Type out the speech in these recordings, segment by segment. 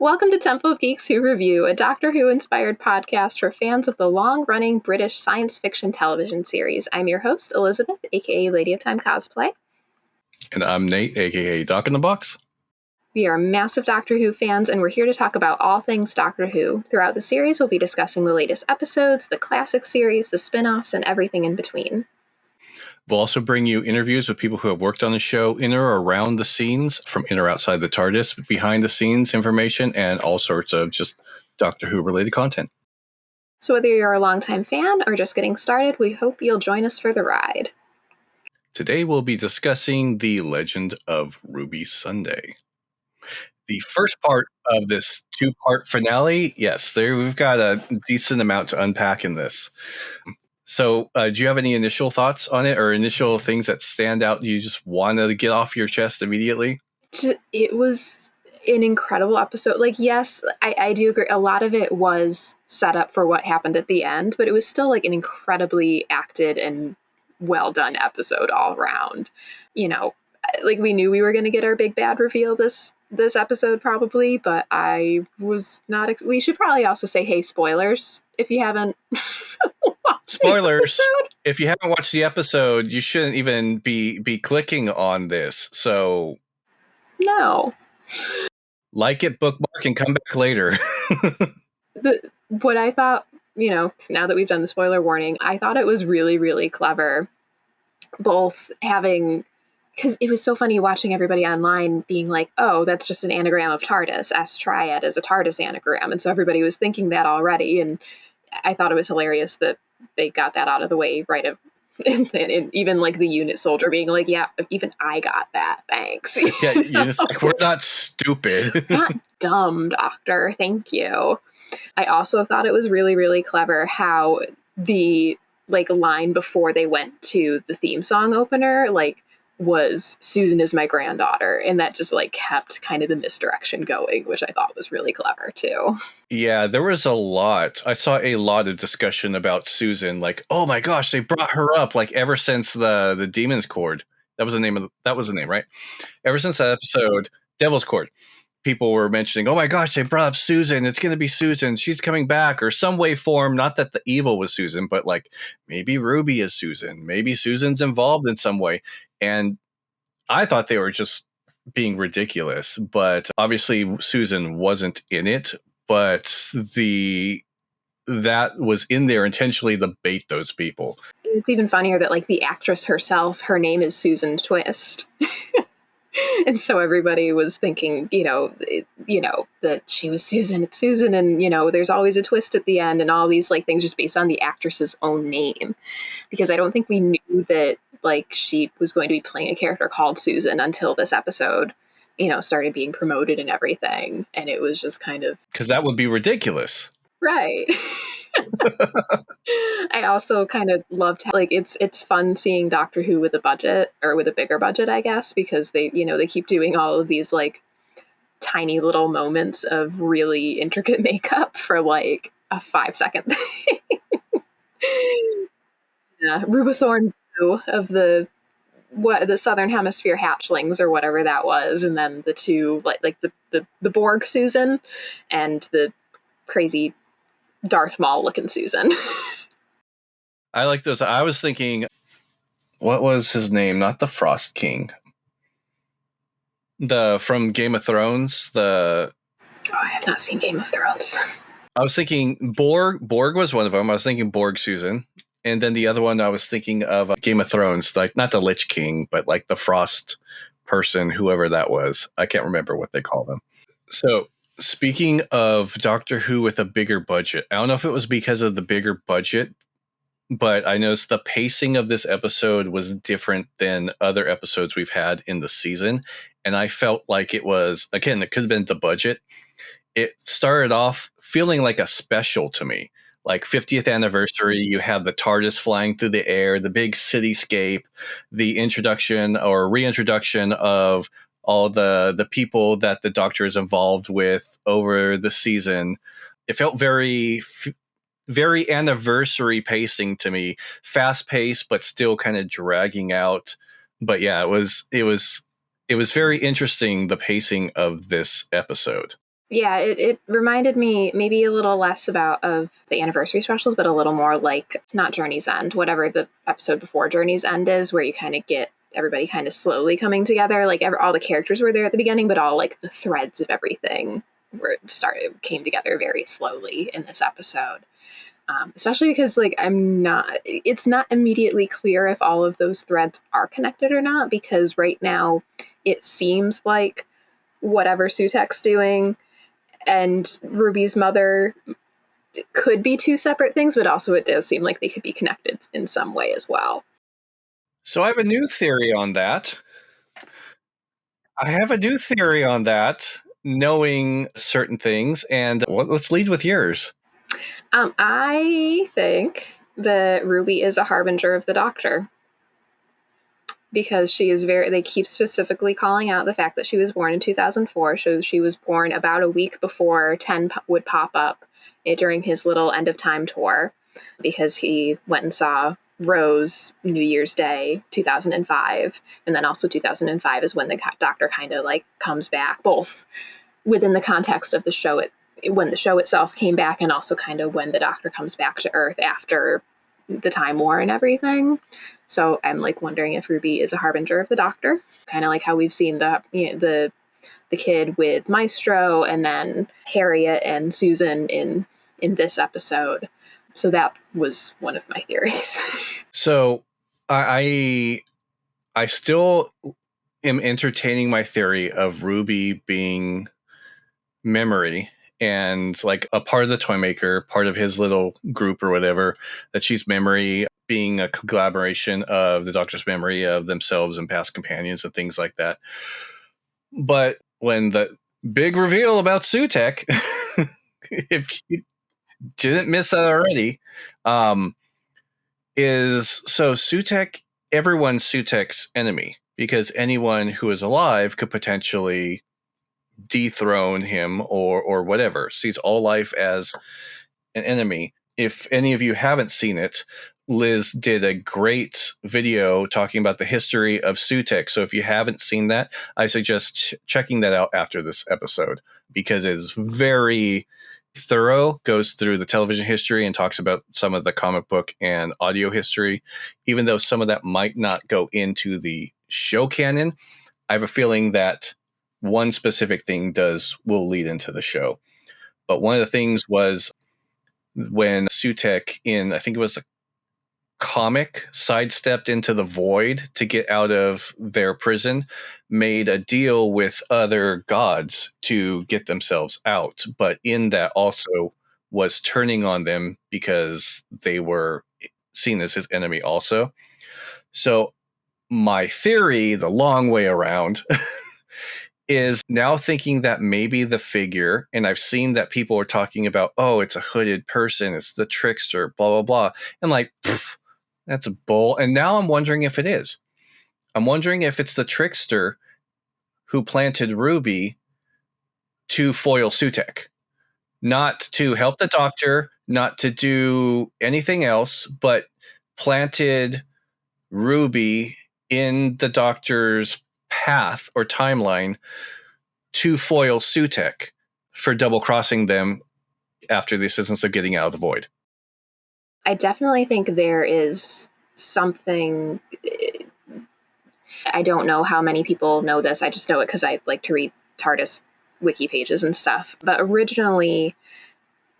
Welcome to Temple of Geeks Who Review, a Doctor Who-inspired podcast for fans of the long-running British science fiction television series. I'm your host, Elizabeth, aka Lady of Time Cosplay. And I'm Nate, aka Doc in the Box. We are massive Doctor Who fans, and we're here to talk about all things Doctor Who. Throughout the series, we'll be discussing the latest episodes, the classic series, the spin-offs, and everything in between. We'll also bring you interviews with people who have worked on the show in or around the scenes, from in or outside the TARDIS, behind the scenes information, and all sorts of just Doctor Who related content. So whether you're a longtime fan or just getting started, we hope you'll join us for the ride. Today we'll be discussing The Legend of Ruby Sunday. The first part of this two-part finale, yes, we've got a decent amount to unpack in this. So do you have any initial thoughts on it or initial things that stand out you just wanted to get off your chest immediately? It was an incredible episode. Like, yes, I do agree. A lot of it was set up for what happened at the end, but it was still like an incredibly acted and well done episode all around. You know, like we knew we were going to get our big bad reveal this episode probably, but I was not. We should probably also say, hey, spoilers if you haven't. Spoilers. If you haven't watched the episode, you shouldn't even be clicking on this. So no. Like it, bookmark, and come back later. What I thought, now that we've done the spoiler warning, I thought it was really, really clever. Both having, because it was so funny watching everybody online being like, oh, that's just an anagram of TARDIS. S triad is a TARDIS anagram. And so everybody was thinking that already. And I thought it was hilarious that they got that out of the way right of, and even like the unit soldier being like, yeah, even I got that, thanks. Yeah, unit's like, we're not stupid. Not dumb, Doctor, thank you. I also thought it was really, really clever how the line before they went to the theme song opener was Susan is my granddaughter, and that just kept kind of the misdirection going, which I thought was really clever too. Yeah, there was a lot. I saw a lot of discussion about Susan, like, oh my gosh, they brought her up ever since the Demon's Cord. That was the name, right? Ever since that episode, Devil's Cord. People were mentioning, oh my gosh, they brought up Susan. It's going to be Susan. She's coming back, or some way form. Not that the evil was Susan, but maybe Ruby is Susan. Maybe Susan's involved in some way. And I thought they were just being ridiculous. But obviously Susan wasn't in it. But that was in there intentionally to bait those people. It's even funnier that the actress herself, her name is Susan Twist. And so everybody was thinking, that she was Susan, it's Susan, and, there's always a twist at the end and all these things just based on the actress's own name. Because I don't think we knew that she was going to be playing a character called Susan until this episode, started being promoted and everything. And it was just kind of... Because that would be ridiculous. Right. I also kind of loved how it's fun seeing Doctor Who with a budget, or with a bigger budget, I guess, because they keep doing all of these tiny little moments of really intricate makeup for a 5-second thing. Yeah, Rubathorn of the Southern Hemisphere hatchlings or whatever that was, and then the two the Borg Susan and the crazy Darth Maul looking Susan. I like those. I was thinking, what was his name? Not the Frost King. From Game of Thrones. I have not seen Game of Thrones. I was thinking Borg was one of them. I was thinking Borg Susan. And then the other one I was thinking of Game of Thrones, not the Lich King, but the Frost person, whoever that was. I can't remember what they call them. So speaking of Doctor Who with a bigger budget, I don't know if it was because of the bigger budget, but I noticed the pacing of this episode was different than other episodes we've had in the season. And I felt like it was, again, it could have been the budget. It started off feeling like a special to me. 50th anniversary, you have the TARDIS flying through the air, the big cityscape, the introduction or reintroduction of all the people that the Doctor is involved with over the season. It felt very anniversary pacing to me, fast paced, but still kind of dragging out. But yeah, it was very interesting, the pacing of this episode. Yeah, it reminded me maybe a little less about of the anniversary specials, but a little more like not Journey's End, whatever the episode before Journey's End is, where you kind of get everybody kind of slowly coming together. Like all the characters were there at the beginning, but all like the threads of everything came together very slowly in this episode. Especially because like it's not immediately clear if all of those threads are connected or not, because right now it seems like whatever Sutek's doing and Ruby's mother could be two separate things, but also it does seem like they could be connected in some way as well. So I have a new theory on that. Knowing certain things, and let's lead with yours. I think that Ruby is a harbinger of the Doctor, because they keep specifically calling out the fact that she was born in 2004. So she was born about a week before 10 would pop up during his little end of time tour, because he went and saw Rose New Year's Day 2005, and then also 2005 is when the Doctor kind of like comes back, both within the context of the show, when the show itself came back, and also kind of when the Doctor comes back to Earth after the Time War and everything. So I'm like wondering if Ruby is a harbinger of the Doctor, kind of like how we've seen the kid with Maestro, and then Harriet and Susan in this episode. So that was one of my theories. So I still am entertaining my theory of Ruby being memory and like a part of the Toymaker, part of his little group or whatever, that she's memory, being a collaboration of the Doctor's memory of themselves and past companions and things like that. But when the big reveal about Sutek, if you didn't miss that already, is so Sutek, everyone's Sutek's enemy, because anyone who is alive could potentially dethrone him or whatever, sees all life as an enemy. If any of you haven't seen it, Liz did a great video talking about the history of Sutek. So if you haven't seen that, I suggest checking that out after this episode, because it's very thorough, goes through the television history and talks about some of the comic book and audio history. Even though some of that might not go into the show canon, I have a feeling that one specific thing will lead into the show. But one of the things was when Sutek, in I think it was a comic, sidestepped into the void to get out of their prison, made a deal with other gods to get themselves out. But in that also was turning on them because they were seen as his enemy also. So my theory, the long way around, is now thinking that maybe the figure, and I've seen that people are talking about, oh, it's a hooded person, it's the trickster, blah, blah, blah. And like, that's a bull. And now I'm wondering if it is. I'm wondering if it's the trickster who planted Ruby to foil Sutek. Not to help the Doctor, not to do anything else, but planted Ruby in the Doctor's path or timeline to foil Sutek for double crossing them after the assistance of getting out of the void. I definitely think there is something. I don't know how many people know this. I just know it because I like to read TARDIS wiki pages and stuff. But originally,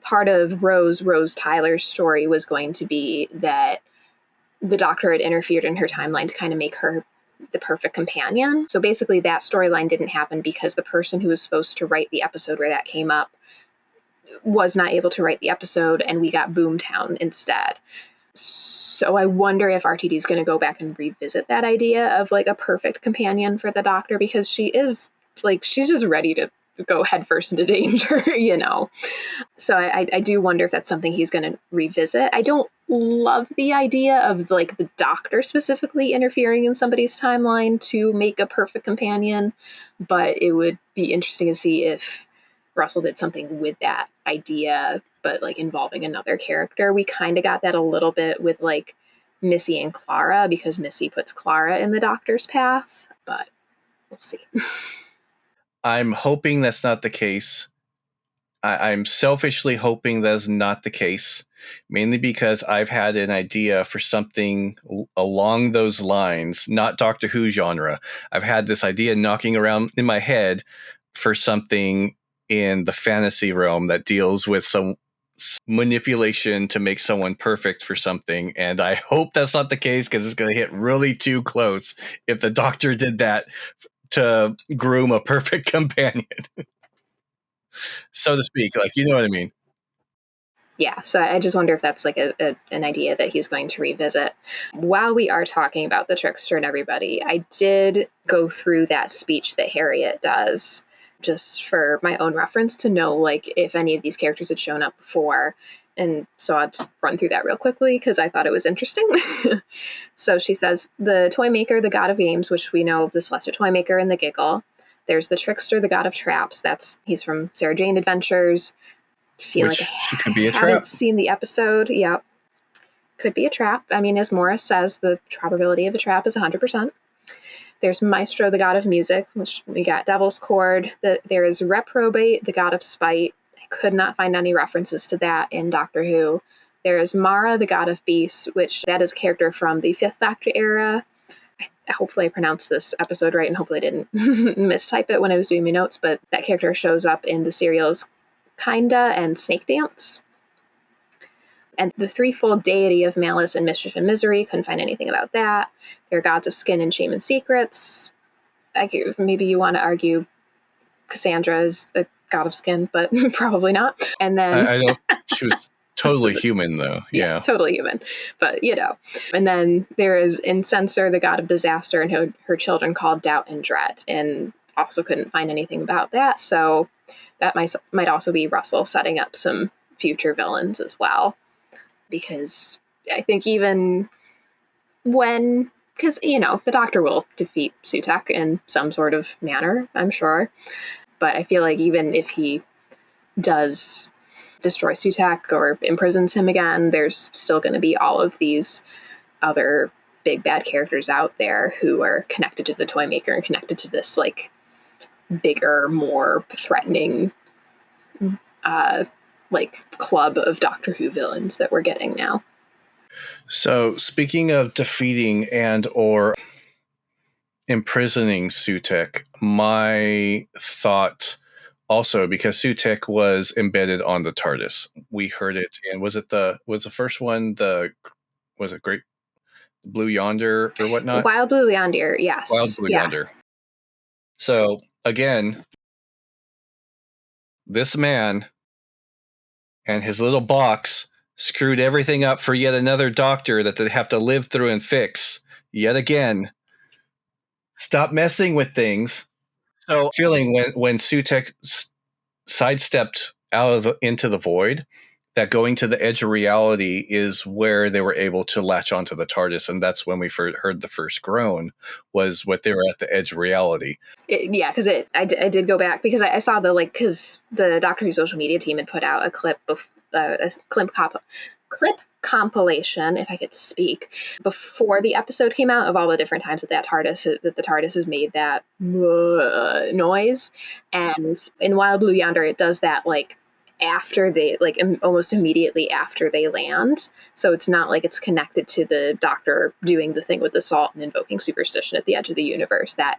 part of Rose Tyler's story was going to be that the Doctor had interfered in her timeline to kind of make her the perfect companion. So basically that storyline didn't happen because the person who was supposed to write the episode where that came up was not able to write the episode, and we got Boomtown instead. So I wonder if RTD is going to go back and revisit that idea of like a perfect companion for the Doctor, because she's just ready to go headfirst into danger, you know? So I do wonder if that's something he's going to revisit. I don't love the idea of like the Doctor specifically interfering in somebody's timeline to make a perfect companion, but it would be interesting to see if Russell did something with that idea, but like involving another character. We kind of got that a little bit with like Missy and Clara, because Missy puts Clara in the Doctor's path, but we'll see. I'm hoping that's not the case, I'm selfishly hoping that's not the case, mainly because I've had an idea for something along those lines, not Doctor Who genre. I've had this idea knocking around in my head for something in the fantasy realm that deals with some manipulation to make someone perfect for something. And I hope that's not the case, because it's going to hit really too close if the Doctor did that to groom a perfect companion. So to speak, like, you know what I mean? Yeah, so I just wonder if that's like an idea that he's going to revisit. While we are talking about the trickster and everybody, I did go through that speech that Harriet does just for my own reference to know like if any of these characters had shown up before. And so I'll just run through that real quickly because I thought it was interesting. So she says, the toy maker, the god of games, which we know the celestial toy maker and the giggle. There's the trickster, the god of traps. He's from Sarah Jane Adventures. Feel Which like she I could be a haven't trap. seen the episode. Yep. Could be a trap. I mean, as Morris says, the probability of a trap is 100%. There's Maestro, the god of music, which we got Devil's Chord. There is Reprobate, the god of spite. I could not find any references to that in Doctor Who. There is Mara, the god of beasts, which that is a character from the Fifth Doctor era. Hopefully I pronounced this episode right, and hopefully I didn't mistype it when I was doing my notes, but that character shows up in the serials Kinda and Snake Dance. And the threefold deity of malice and mischief and misery, couldn't find anything about that. They're gods of skin and shame and secrets. Maybe you want to argue Cassandra is a god of skin, but probably not. And then I don't. She was totally human, though. Yeah. totally human, but you know. And then there is Incensor, the god of disaster, and her children called Doubt and Dread. And also couldn't find anything about that. So that might also be Russell setting up some future villains as well. Because I think even because, the Doctor will defeat Sutek in some sort of manner, I'm sure. But I feel like even if he does destroy Sutek or imprisons him again, there's still going to be all of these other big bad characters out there who are connected to the toy maker and connected to this like bigger, more threatening like club of Doctor Who villains that we're getting now. So speaking of defeating and or imprisoning Sutek, my thought also, because Sutek was embedded on the TARDIS, we heard it, and was the first one was it Great Blue Yonder or whatnot? Wild Blue Yonder, yes. Wild Blue Yonder. So again, this man and his little box screwed everything up for yet another Doctor that they have to live through and fix yet again. Stop messing with things. So feeling when Sutek sidestepped into the void, that going to the edge of reality is where they were able to latch onto the TARDIS, and that's when we heard the first groan, was what they were at the edge of reality. Because I did go back because I saw because the Doctor Who social media team had put out a clip compilation, if I could speak, before the episode came out of all the different times that the TARDIS has made that noise, and in Wild Blue Yonder it does that after they almost immediately after they land, so it's not like it's connected to the Doctor doing the thing with the salt and invoking superstition at the edge of the universe. That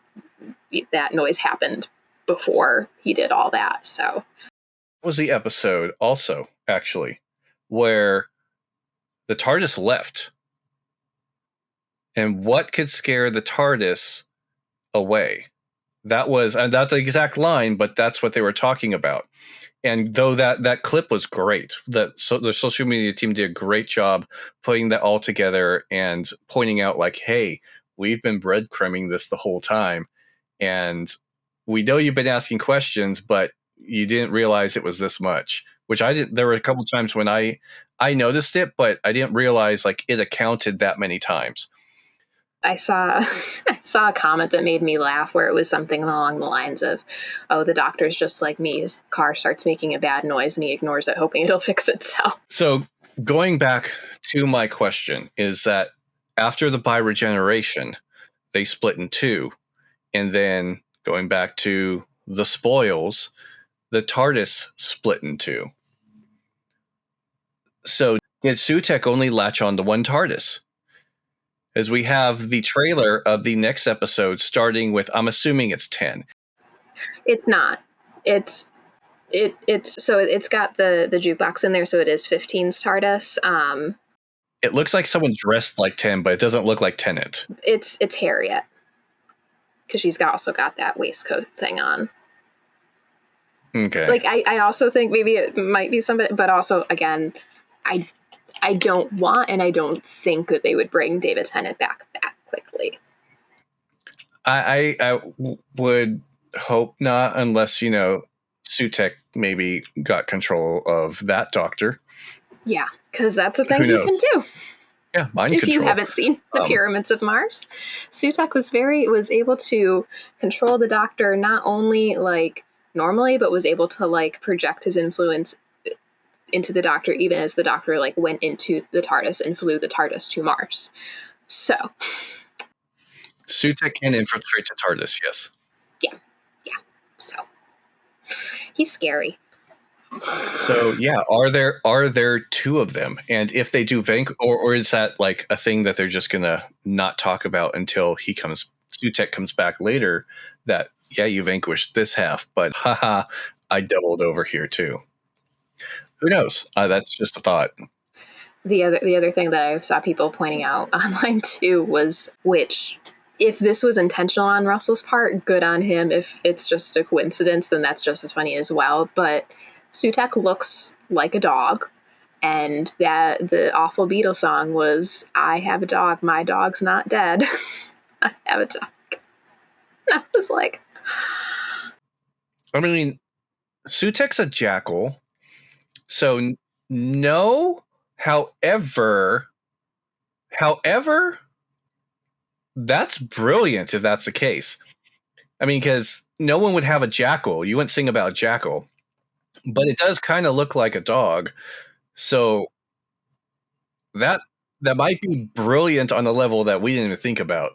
noise happened before he did all that. So was the episode also actually where the TARDIS left, and what could scare the TARDIS away? That was, and that's the exact line, but that's what they were talking about. And though that clip was great, the social media team did a great job putting that all together and pointing out hey, we've been breadcrumbing this the whole time, and we know you've been asking questions, but you didn't realize it was this much. Which I didn't. There were a couple times when I noticed it, but I didn't realize it accounted that many times. I saw a comment that made me laugh where it was something along the lines of, "Oh, the Doctor's just like me. His car starts making a bad noise and he ignores it, hoping it'll fix itself." So going back to my question is that after the bi-regeneration, they split in two, and then going back to the spoils, the TARDIS split in two. So did Sutek only latch on to one TARDIS? As we have the trailer of the next episode starting with, I'm assuming it's 10. It's not. It's so it's got the jukebox in there, so it is 15's TARDIS. It looks like someone dressed like 10, but it doesn't look like Tennant. It's Harriet, because she's also got that waistcoat thing on. Okay. Like I also think maybe it might be somebody, but also again, I don't want and I don't think that they would bring David Tennant back that quickly. I would hope not, unless, Sutek maybe got control of that doctor. Yeah, because that's a thing he can do. Yeah, mind if control. You haven't seen the Pyramids of Mars, Sutek was able to control the doctor, not only like normally, but was able to like project his influence into the doctor, even as the doctor like went into the TARDIS and flew the TARDIS to Mars. So Sutek can infiltrate the TARDIS, yes. Yeah. So he's scary. So yeah, are there two of them? And if they do or is that like a thing that they're just gonna not talk about until Sutek comes back later? That you vanquished this half, but haha, I doubled over here too. Who knows? That's just a thought. The other thing that I saw people pointing out online too was, which if this was intentional on Russell's part, good on him. If it's just a coincidence, then that's just as funny as well. But Sutek looks like a dog, and that the awful Beatles song was, I have a dog, my dog's not dead. I have a dog. I was like, I mean, Sutek's a jackal, so no. However, that's brilliant if that's the case. I mean, because no one would have a jackal. You wouldn't sing about a jackal. But it does kind of look like a dog. So that might be brilliant on a level that we didn't even think about.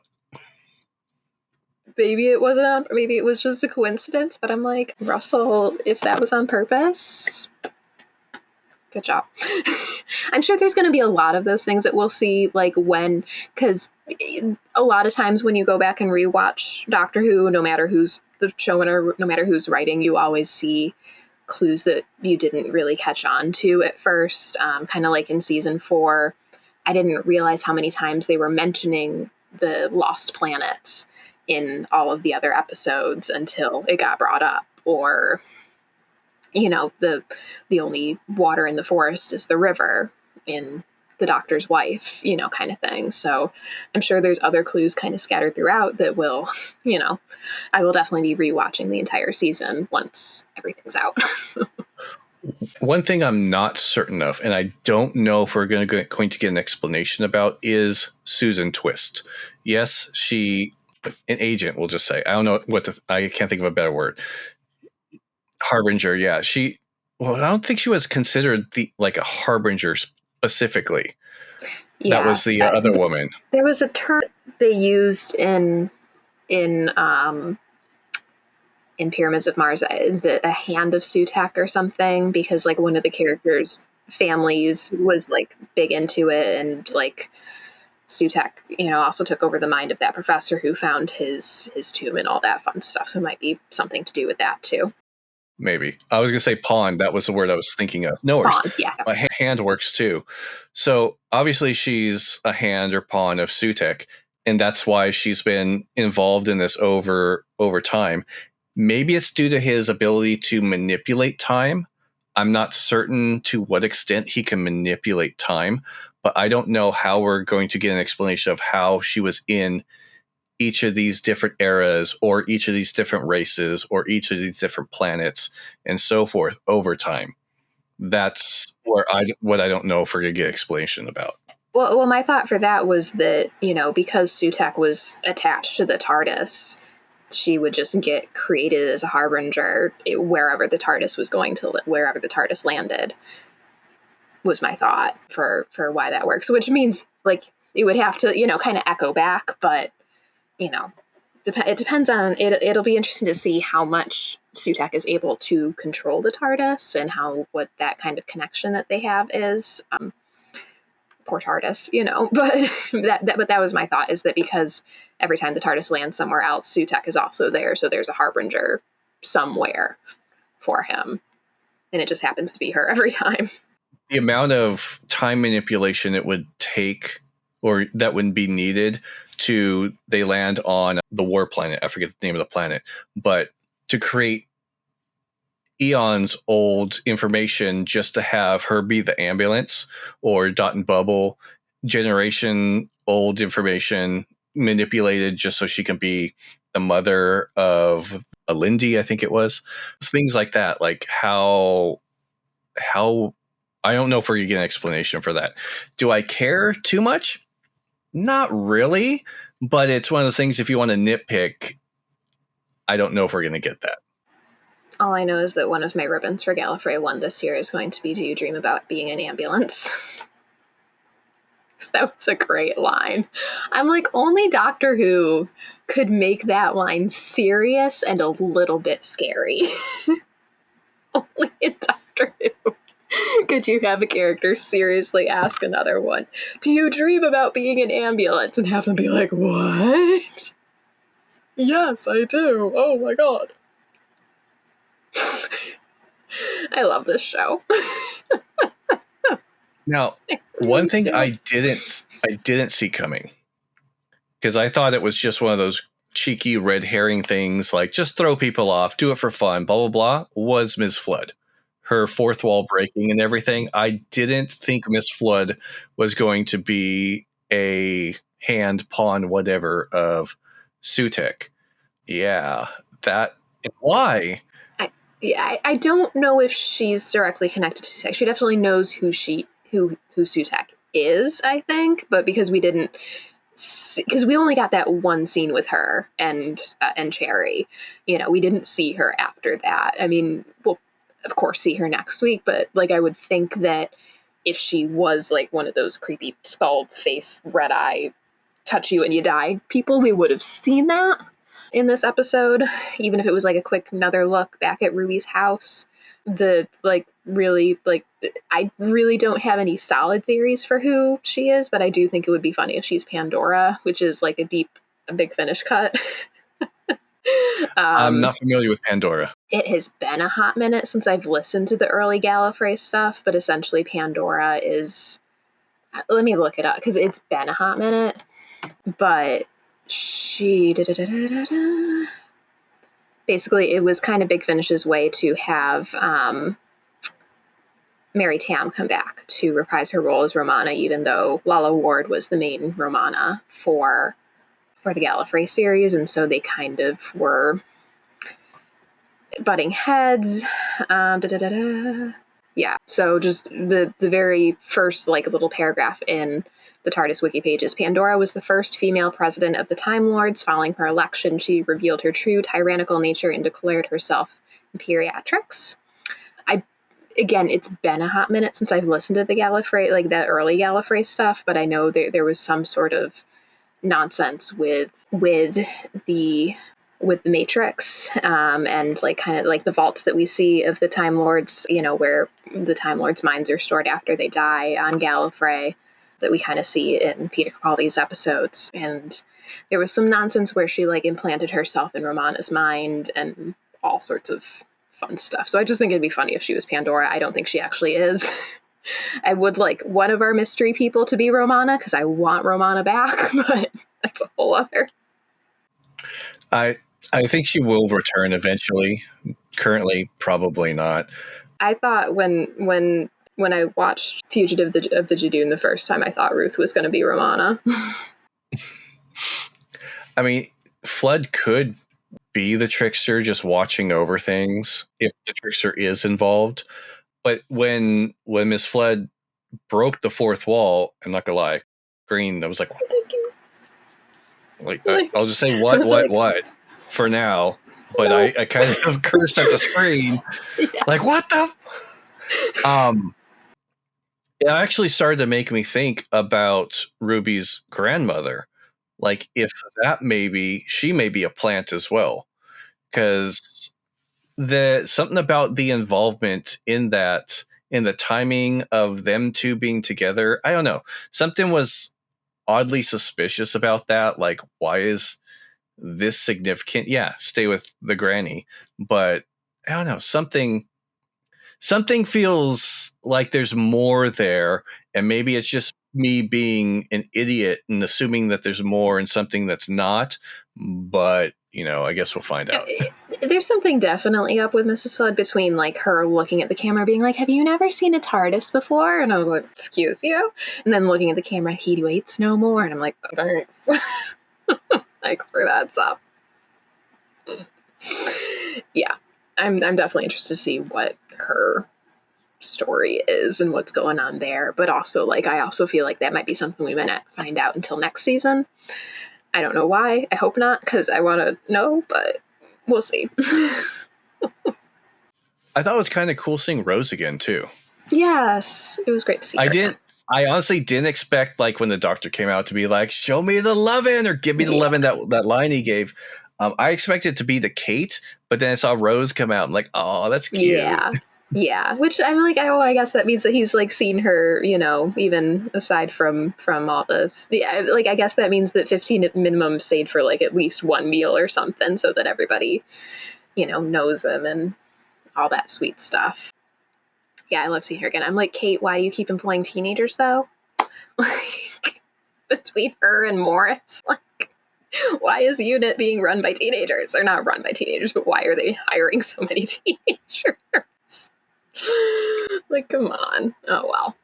Maybe it wasn't. Maybe it was just a coincidence. But I'm like, Russell, if that was on purpose, good job. I'm sure there's going to be a lot of those things that we'll see, like because a lot of times when you go back and rewatch Doctor Who, no matter who's the showrunner, no matter who's writing, you always see clues that you didn't really catch on to at first. Kind of like in season 4, I didn't realize how many times they were mentioning the lost planets in all of the other episodes until it got brought up. Or, the only water in the forest is the river in The Doctor's Wife, kind of thing. So I'm sure there's other clues kind of scattered throughout that will, I will definitely be rewatching the entire season once everything's out. One thing I'm not certain of, and I don't know if we're going to get an explanation about, is Susan Twist. Yes, an agent, we'll just say. I don't know I can't think of a better word. Harbinger, yeah. I don't think she was considered a harbinger specifically. Yeah, that was the other woman. There was a term they used in Pyramids of Mars, a hand of Sutek or something, because like one of the characters' families was like big into it, and like Sutek, also took over the mind of that professor who found his tomb and all that fun stuff. So it might be something to do with that too. Maybe. I was going to say pawn. That was the word I was thinking of. No worries. Pawn, yeah. My hand works too. So obviously she's a hand or pawn of Sutek, and that's why she's been involved in this over time. Maybe it's due to his ability to manipulate time. I'm not certain to what extent he can manipulate time, but I don't know how we're going to get an explanation of how she was in each of these different eras or each of these different races or each of these different planets and so forth over time. That's what I don't know if we're going to get explanation about. Well, my thought for that was that, because Sutek was attached to the TARDIS, she would just get created as a harbinger wherever the TARDIS wherever the TARDIS landed, was my thought for why that works. Which means like it would have to, kind of echo back, but it depends on it. It'll be interesting to see how much Sutek is able to control the TARDIS and what that kind of connection that they have is. Poor TARDIS, but that was my thought, is that because every time the TARDIS lands somewhere else, Sutek is also there, so there's a harbinger somewhere for him, and it just happens to be her every time. The amount of time manipulation it would take, or that would be needed they land on the war planet. I forget the name of the planet, but to create eons old information just to have her be the ambulance, or Dot and Bubble generation old information manipulated just so she can be the mother of a Lindy, I think it was. Things like that. Like how I don't know if we're going to get an explanation for that. Do I care too much? Not really, but it's one of those things, if you want to nitpick, I don't know if we're going to get that. All I know is that one of my ribbons for Gallifrey 1 this year is going to be, "Do you dream about being an ambulance?" That was a great line. I'm like, only Doctor Who could make that line serious and a little bit scary. Only in Doctor Who could you have a character seriously ask another one, "Do you dream about being an ambulance?" and have them be like, "What? Yes, I do. Oh my god." I love this show. Now, one thing I didn't see coming, because I thought it was just one of those cheeky red herring things, like just throw people off, do it for fun, blah, blah, blah, was Ms. Flood. Her fourth wall breaking and everything. I didn't think Miss Flood was going to be a hand, pawn, whatever of Sutek. Yeah, why? I don't know if she's directly connected to Sutek. She definitely knows who Sutek is, I think, but because we only got that one scene with her and Cherry, we didn't see her after that. I mean, we'll of course see her next week, but like I would think that if she was like one of those creepy skull face, red eye, touch you and you die people, we would have seen that in this episode, even if it was like a quick another look back at Ruby's house. I really don't have any solid theories for who she is, but I do think it would be funny if she's Pandora, which is like a Big Finish cut. I'm not familiar with Pandora. It has been a hot minute since I've listened to the early Gallifrey stuff, but essentially Pandora is, let me look it up because it's been a hot minute, but she basically it was kind of Big Finish's way to have Mary Tam come back to reprise her role as Romana, even though Lalla Ward was the main Romana for the Gallifrey series, and so they kind of were butting heads. Yeah, so just the very first like little paragraph in the TARDIS wiki pages. Pandora was the first female president of the Time Lords. Following her election, she revealed her true tyrannical nature and declared herself Imperatrix. Again, it's been a hot minute since I've listened to the Gallifrey, like that early Gallifrey stuff, but I know there was some sort of nonsense with the Matrix, and like kind of like the vaults that we see of the Time Lords, where the Time Lords' minds are stored after they die on Gallifrey, that we kind of see in Peter Capaldi's episodes. And there was some nonsense where she like implanted herself in Romana's mind and all sorts of fun stuff. So I just think it'd be funny if she was Pandora. I don't think she actually is. I would like one of our mystery people to be Romana because I want Romana back, but that's a whole other. I think she will return eventually. Currently, probably not. I thought when I watched Fugitive of the Jadoon the first time, I thought Ruth was going to be Romana. I mean, Flood could be the trickster, just watching over things if the trickster is involved. But when Miss Flood broke the fourth wall, I'm not gonna lie, Green, I was like, Thank you. Like I'll just say what for now. But no. I kind of cursed at the screen, yeah. Like what the. It actually started to make me think about Ruby's grandmother, Like, if that maybe she may be a plant as well, because something about the involvement in that, in the timing of them two being together, I don't know. Something was oddly suspicious about that. Like, why is this significant? Yeah, stay with the granny, but I don't know. Something feels like there's more there, and maybe it's just me being an idiot and assuming that there's more in something that's not. But I guess we'll find out. There's something definitely up with Mrs. Flood between like her looking at the camera being like, have you never seen a TARDIS before? And I was like, excuse you? And then looking at the camera, he waits no more. And I'm like, thanks. Thanks for that stuff. Yeah, I'm definitely interested to see what her story is and what's going on there. But also, like, I also feel like that might be something we might not find out until next season. I don't know why. I hope not, because I want to know, but we'll see. I thought it was kind of cool seeing Rose again too. Yes, it was great to see her. I honestly didn't expect, like, when the doctor came out to be like, show me the lovin' or give me the lovin', that line he gave. I expected it to be the Kate, but then I saw Rose come out and like, oh, that's cute. Yeah. Which I'm like, oh, I guess that means that he's like seen her, even aside from all the, like, I guess that means that 15 at minimum stayed for like at least one meal or something so that everybody, knows him and all that sweet stuff. Yeah, I love seeing her again. I'm like, Kate, why do you keep employing teenagers though? Like, between her and Morris, like, why is Unit being run by teenagers? Or not run by teenagers, but why are they hiring so many teenagers? Like, come on. Oh well.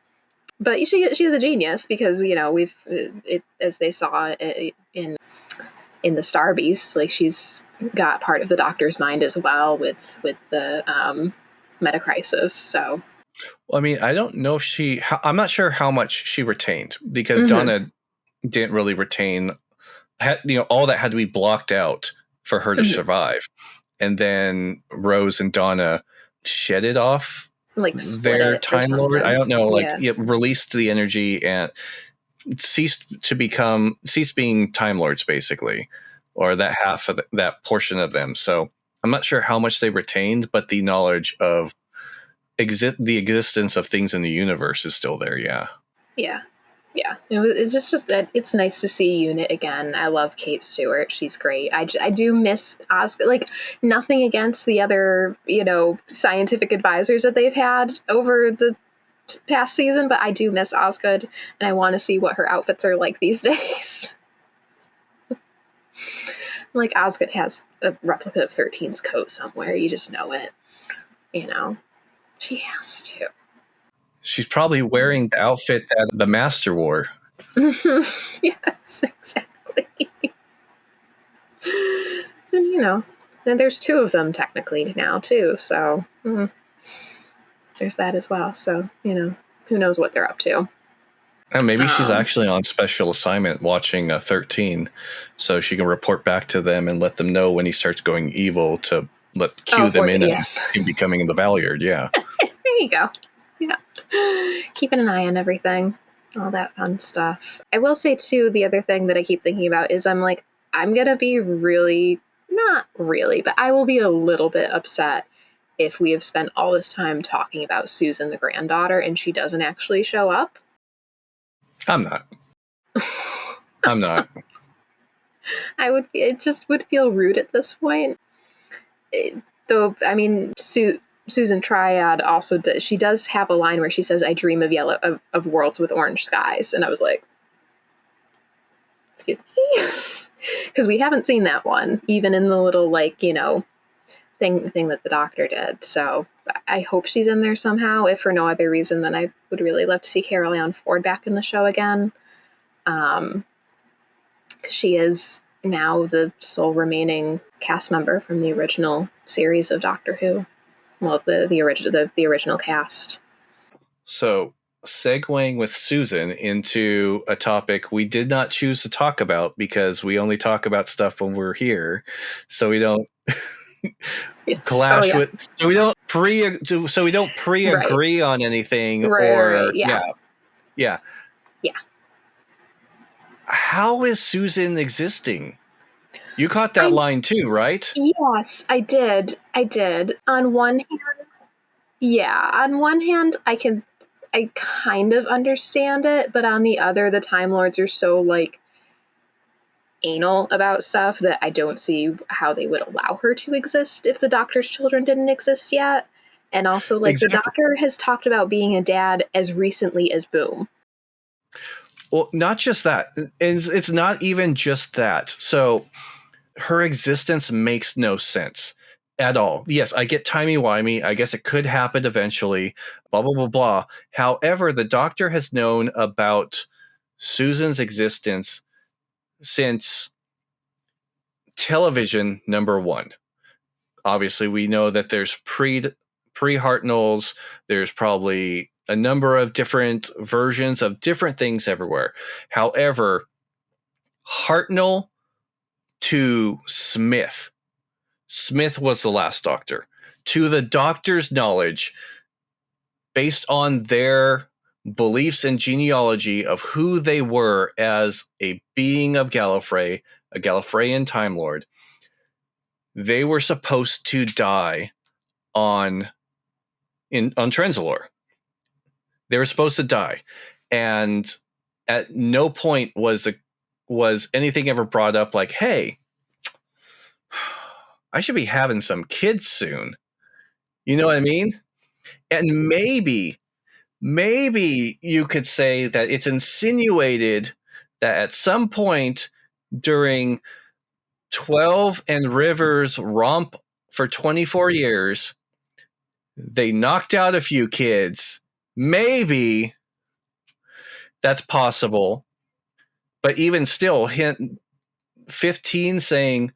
But she's a genius because we've as they saw in the Star Beast, like, she's got part of the Doctor's mind as well with the Metacrisis. So. Well, I mean, I don't know if I'm not sure how much she retained, because Donna didn't really retain. All that had to be blocked out for her to survive, and then Rose and Donna shed it off, like their Time Lord. I don't know, like, it released the energy and ceased being Time Lords, basically, or that half of that portion of them. So I'm not sure how much they retained, but the knowledge of the existence of things in the universe is still there. Yeah. It's just that it's nice to see Unit again. I love Kate Stewart. She's great. I do miss Oscar. Like, nothing against the other, scientific advisors that they've had over the past season, but I do miss Osgood, and I want to see what her outfits are like these days. Like, Osgood has a replica of 13's coat somewhere. You just know it. She has to. She's probably wearing the outfit that the Master wore. Yes, exactly. And, and there's two of them technically now, too. So there's that as well. So, who knows what they're up to. And maybe she's actually on special assignment watching 13, so she can report back to them and let them know when he starts going evil to cue them in and becoming the Valyard. Yeah. There you go. Yeah. Keeping an eye on everything. All that fun stuff. I will say, too, the other thing that I keep thinking about is I'm going to be really, not really, but I will be a little bit upset if we have spent all this time talking about Susan, the granddaughter, and she doesn't actually show up. I'm not. It just would feel rude at this point. Though, I mean, Susan Triad also does. She does have a line where she says, "I dream of worlds with orange skies," and I was like, "Excuse me," because we haven't seen that one, even in the little thing that the Doctor did. So I hope she's in there somehow. If for no other reason, then I would really love to see Carol Ann Ford back in the show again. She is now the sole remaining cast member from the original series of Doctor Who. Well, the original cast. So, segueing with Susan into a topic we did not choose to talk about because we only talk about stuff when we're here, so we don't clash with. So we don't pre-agree on anything, right. Yeah. how is Susan existing? You caught that I line too, right? Yes, I did. I did. On one hand, yeah, on one hand, I kind of understand it, but on the other, the Time Lords are so like anal about stuff that I don't see how they would allow her to exist if the Doctor's children didn't exist yet. And also, like, the Exactly. Doctor has talked about being a dad as recently as Boom. Well, not just that. It's not even just that. So her existence makes no sense at all. Yes, I get timey-wimey. I guess it could happen eventually, blah, blah, blah, blah. However, the Doctor has known about Susan's existence since television number one. Obviously, we know that there's pre-Hartnells. There's probably a number of different versions of different things everywhere. However, Hartnell to Smith. Smith was the last Doctor. To the Doctor's knowledge, based on their beliefs and genealogy of who they were as a being of Gallifrey, a Gallifreyan Time Lord, they were supposed to die on Trenzalore. They were supposed to die, and at no point was anything ever brought up like, "Hey, I should be having some kids soon." You know what I mean? And maybe you could say that it's insinuated that at some point during 12 and Rivers' romp for 24 years, they knocked out a few kids. Maybe that's possible. But even still, 15 saying,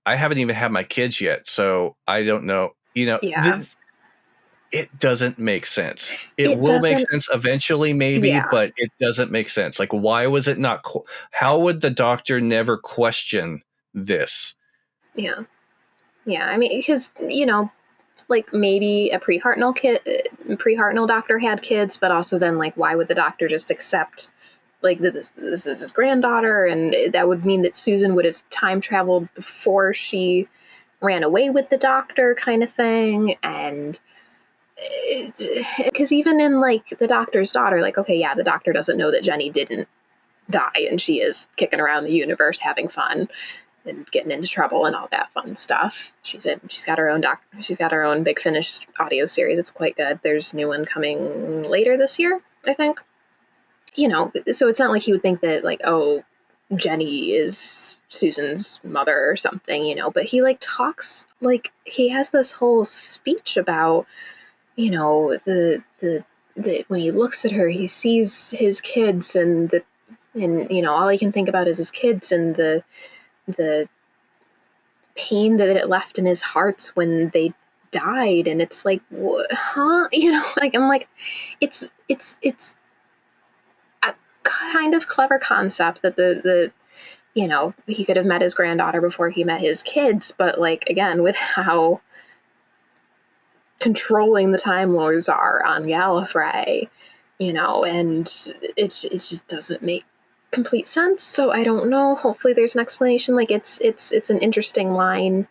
I haven't even had my kids yet, so I don't know. Yeah. It doesn't make sense. It It will make doesn't, sense eventually, maybe, yeah, but it doesn't make sense. Like, why was it not? How would the Doctor never question this? yeah, yeah. I mean, because, like maybe a pre-Hartnell Doctor had kids, but also then, like, why would the Doctor just accept, like, that this is his granddaughter, and that would mean that Susan would have time traveled before she ran away with the Doctor, kind of thing. And because even in, like, the Doctor's daughter, like, okay, yeah, the Doctor doesn't know that Jenny didn't die, and she is kicking around the universe having fun and getting into trouble and all that fun stuff. She's got her own she's got her own Big Finish audio series. It's quite good. There's a new one coming later this year, I think. So it's not like he would think that, like, oh, Jenny is Susan's mother or something, but he, like, talks, like, he has this whole speech about, the when he looks at her, he sees his kids, and all he can think about is his kids, and the pain that it left in his heart when they died. And it's like, huh? Like, I'm like, it's a kind of clever concept that he could have met his granddaughter before he met his kids, but, like, again, with how controlling the Time Lords are on Gallifrey, and it just doesn't make complete sense. So I don't know. Hopefully there's an explanation. Like, it's an interesting line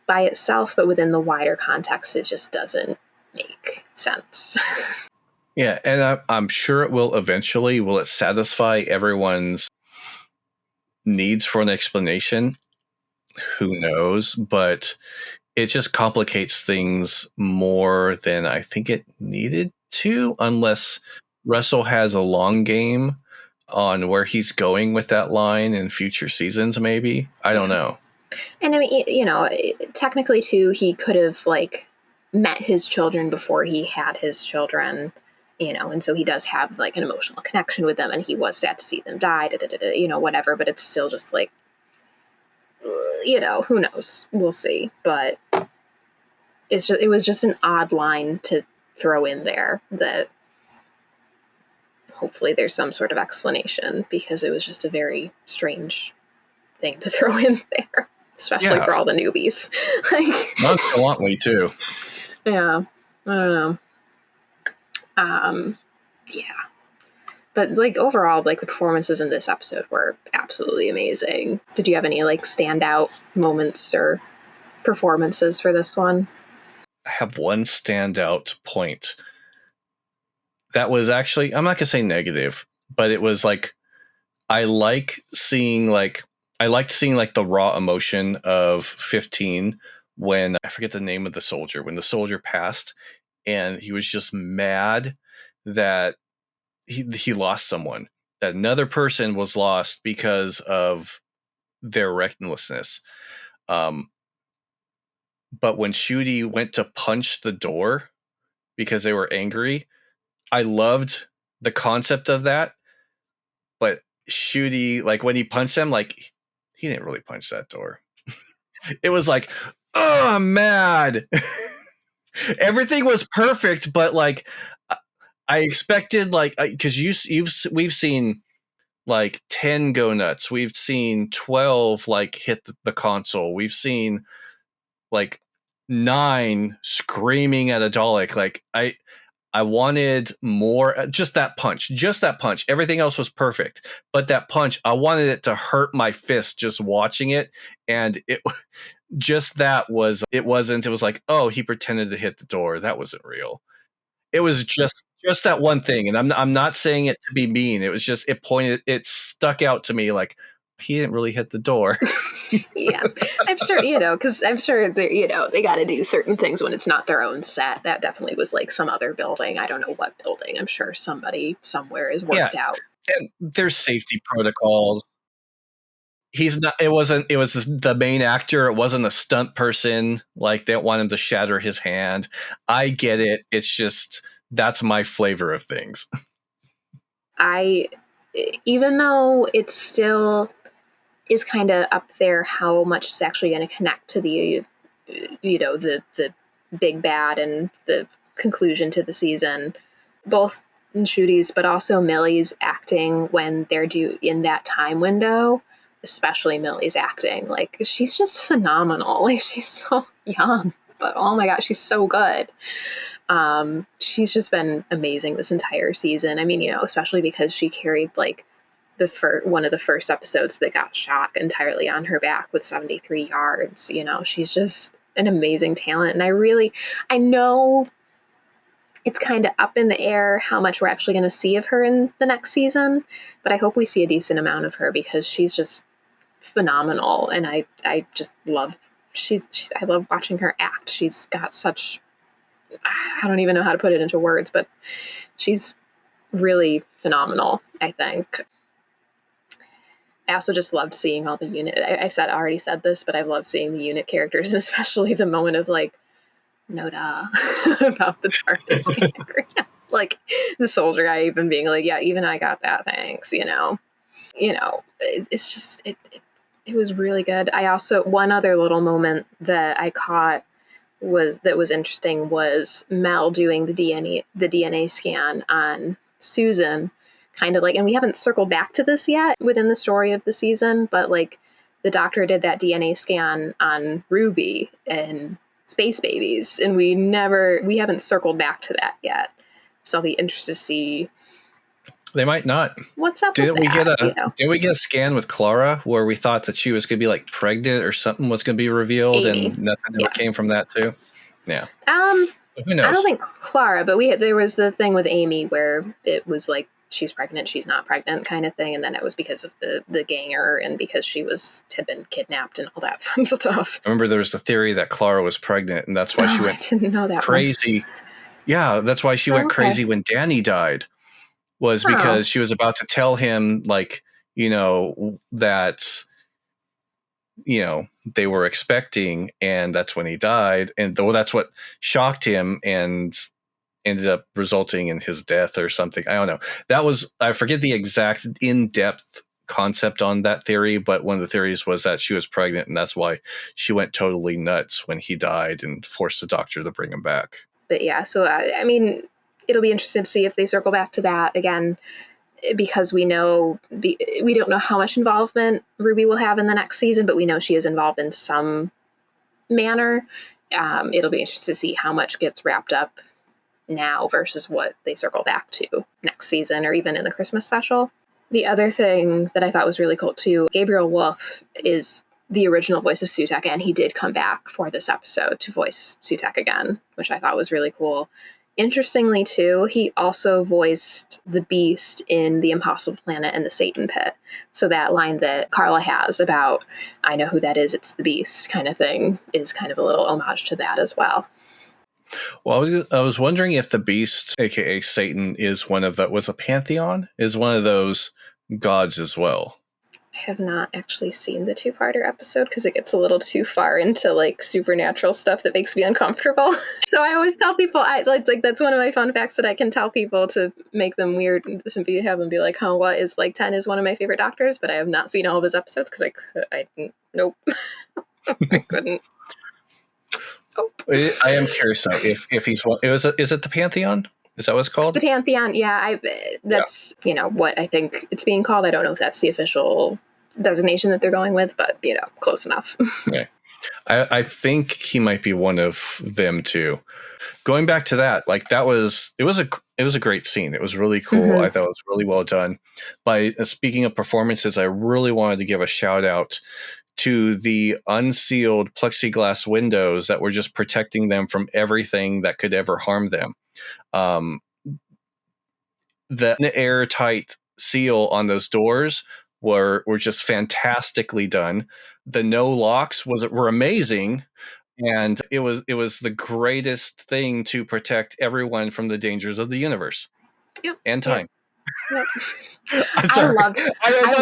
by itself, but within the wider context, it just doesn't make sense. Yeah, and I'm sure it will eventually. Will it satisfy everyone's needs for an explanation? Who knows? But it just complicates things more than I think it needed to, unless Russell has a long game on where he's going with that line in future seasons, maybe. I don't know. And I mean, technically too, he could have, like, met his children before he had his children, and so he does have, like, an emotional connection with them, and he was sad to see them die, whatever. But it's still just like, who knows? We'll see. But it was just an odd line to throw in there that hopefully there's some sort of explanation, because it was just a very strange thing to throw in there, especially for all the newbies. Like, nonchalantly too. Yeah, I don't know. Yeah. But like overall, like the performances in this episode were absolutely amazing. Did you have any like standout moments or performances for this one? I have one standout point that was actually, I'm not gonna say negative, but it was like I liked seeing like the raw emotion of 15 when I forget the name of the soldier, when the soldier passed and he was just mad that he lost someone, that another person was lost because of their recklessness. Um, but when Shooty went to punch the door because they were angry, I loved the concept of that. But Shooty, like when he punched them, like he didn't really punch that door. It was like, oh, I'm mad. Everything was perfect, but like I expected, like because we've seen like 10 go nuts, we've seen 12 like hit the console, we've seen like 9 screaming at a Dalek. Like I wanted more, just that punch. Everything else was perfect, but that punch, I wanted it to hurt my fist just watching it, and it just that was it wasn't. It was like, oh, he pretended to hit the door. That wasn't real. It was just that one thing, and I'm not saying it to be mean. It was just it stuck out to me like he didn't really hit the door. Yeah, I'm sure, because I'm sure they got to do certain things when it's not their own set. That definitely was like some other building. I don't know what building. I'm sure somebody somewhere is Yeah, worked out. and there's safety protocols. He's not. It wasn't. It was the main actor. It wasn't a stunt person. Like they don't want him to shatter his hand. I get it. It's just that's my flavor of things. I, even though it still is kind of up there, how much it's actually going to connect to the big bad and the conclusion to the season, both Shooty's but also Millie's acting when they're due in that time window, especially Millie's acting, like she's just phenomenal. Like she's so young, but oh my gosh, she's so good. She's just been amazing this entire season. I mean, especially because she carried like one of the first episodes that got shot entirely on her back with 73 yards. She's just an amazing talent. And I know it's kind of up in the air how much we're actually going to see of her in the next season, but I hope we see a decent amount of her because she's just phenomenal. And I just love, I love watching her act. She's got such, I don't even know how to put it into words, but she's really phenomenal, I think. I also just loved seeing all the unit. I already said this, but I've loved seeing the unit characters, and especially the moment of like, Noda about the TARDIS being angry. Like the soldier guy even being like, yeah, even I got that, thanks. It's just it was really good. I also, one other little moment that I caught was interesting was Mel doing the DNA scan on Susan, kind of like, and we haven't circled back to this yet within the story of the season, but like the doctor did that DNA scan on Ruby and Space Babies, and we haven't circled back to that yet. So I'll be interested to see. They might not. What's up with that? Did we get a scan with Clara where we thought that she was going to be like pregnant or something was going to be revealed, Amy. And nothing ever came from that too? Yeah. Who knows? I don't think Clara, but there was the thing with Amy where it was like she's pregnant, she's not pregnant kind of thing, and then it was because of the ganger and because she had been kidnapped and all that fun stuff. I remember there was the theory that Clara was pregnant, and that's why she went I didn't know that crazy. One. Yeah, that's why she went crazy when Danny died. Was because she was about to tell him, like, that, they were expecting, and that's when he died. And that's what shocked him and ended up resulting in his death or something. I don't know. I forget the exact in-depth concept on that theory, but one of the theories was that she was pregnant, and that's why she went totally nuts when he died and forced the doctor to bring him back. But yeah, so I mean, it'll be interesting to see if they circle back to that again, because we don't know how much involvement Ruby will have in the next season, but we know she is involved in some manner. It'll be interesting to see how much gets wrapped up now versus what they circle back to next season or even in the Christmas special. The other thing that I thought was really cool too, Gabriel Wolf is the original voice of Sutek, and he did come back for this episode to voice Sutek again, which I thought was really cool. Interestingly, too, he also voiced the Beast in The Impossible Planet and the Satan Pit. So that line that Carla has about, I know who that is, it's the Beast kind of thing, is kind of a little homage to that as well. Well, I was wondering if the Beast, aka Satan, is one of was a pantheon, is one of those gods as well. I have not actually seen the two-parter episode because it gets a little too far into like supernatural stuff that makes me uncomfortable. So I always tell people, I like that's one of my fun facts that I can tell people to make them weird and have them be like, "Huh, what is like 10 is one of my favorite doctors," but I have not seen all of his episodes because nope, I couldn't. Oh. I am curious though if he's one. Is it the Pantheon? Is that what it's called? The Pantheon, yeah. That's what I think it's being called. I don't know if that's the official designation that they're going with, but close enough. Okay. I think he might be one of them too. Going back to that, like it was a great scene. It was really cool. Mm-hmm. I thought it was really well done. By speaking of performances, I really wanted to give a shout out to the unsealed plexiglass windows that were just protecting them from everything that could ever harm them. The airtight seal on those doors were just fantastically done. The no locks were amazing, and it was the greatest thing to protect everyone from the dangers of the universe and time. Yep. I thought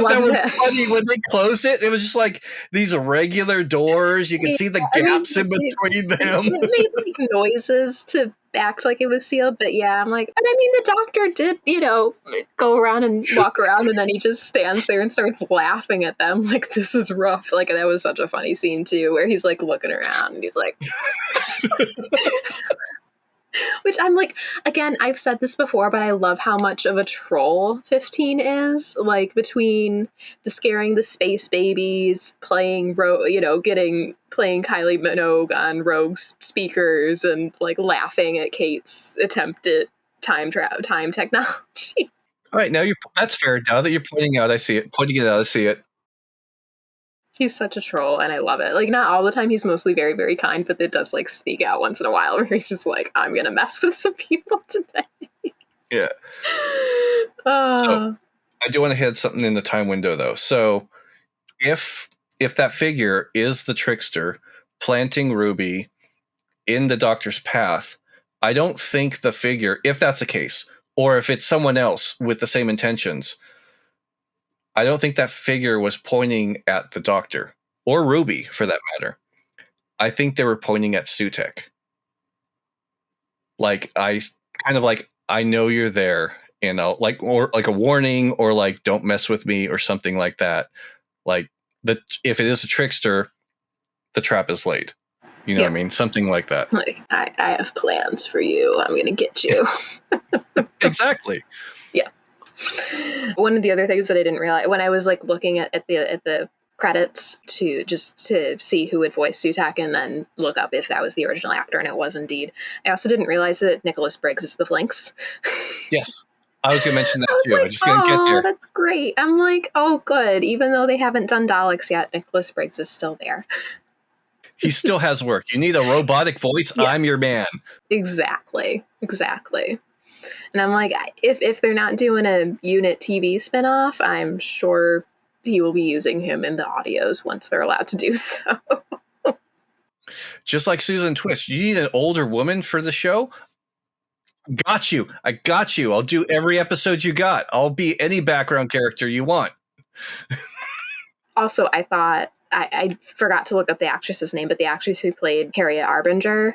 that was funny when they closed it. It was just like these regular doors. You could see the gaps in between them. It made like noises to act like it was sealed, but yeah, I'm like, and I mean, the doctor did, go around and walk around, and then he just stands there and starts laughing at them like, this is rough. Like, that was such a funny scene too, where he's like looking around and he's like. Which I'm like, again, I've said this before, but I love how much of a troll 15 is. Like, between the scaring the space babies, playing Kylie Minogue on Rogue's speakers, and like laughing at Kate's attempt at time technology. All right, now that's fair. Now that you're pointing it out, I see it. He's such a troll, and I love it. Like, not all the time. He's mostly very, very kind, but it does like sneak out once in a while where he's just like, I'm gonna mess with some people today. Yeah. So I do want to hit something in the time window though. So if that figure is the trickster planting Ruby in the Doctor's path, I don't think the figure, if that's the case, or if it's someone else with the same intentions, I don't think that figure was pointing at the Doctor or Ruby for that matter. I think they were pointing at Sutek. Like, I know you're there, and I'll or like a warning, or like, don't mess with me, or something like that. Like, if it is a trickster, the trap is laid. You know what I mean? Something like that. Like, I have plans for you. I'm gonna get you. Exactly. Yeah. One of the other things that I didn't realize when I was like looking at the credits to see who would voice Sutek and then look up if that was the original actor, and it was indeed. I also didn't realize that Nicholas Briggs is the Flinks. Yes. I was going to mention that too. Like, I'm just going to get there. That's great. I'm like, oh, good. Even though they haven't done Daleks yet, Nicholas Briggs is still there. He still has work. You need a robotic voice? Yes. I'm your man. Exactly. And I'm like, if they're not doing a Unit TV spinoff, I'm sure he will be using him in the audios once they're allowed to do so. Just like Susan Twist, you need an older woman for the show? Got you. I got you. I'll do every episode you got. I'll be any background character you want. Also, I thought, I forgot to look up the actress's name, but the actress who played Harriet Arbinger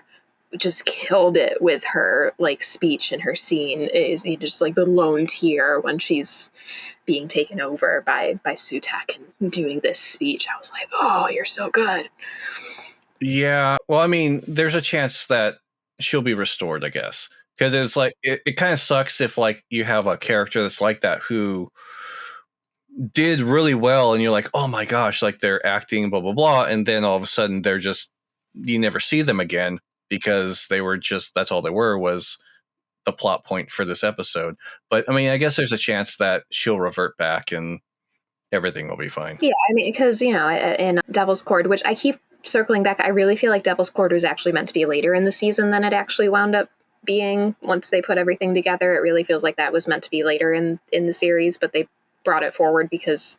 just killed it with her like speech and her scene. Is just like the lone tear when she's being taken over by Sutek and doing this speech. I was like, oh, you're so good. Yeah. Well, I mean, there's a chance that she'll be restored, I guess. Because it's like, it kind of sucks if like you have a character that's like that who did really well and you're like, oh my gosh, like they're acting, blah, blah, blah. And then all of a sudden you never see them again because they were just, that's all they were, was the plot point for this episode. But I mean, I guess there's a chance that she'll revert back and everything will be fine. Yeah, I mean, because, in Devil's Cord, which I keep circling back, I really feel like Devil's Cord was actually meant to be later in the season than it actually wound up being. Once they put everything together, it really feels like that was meant to be later in the series, but they brought it forward because,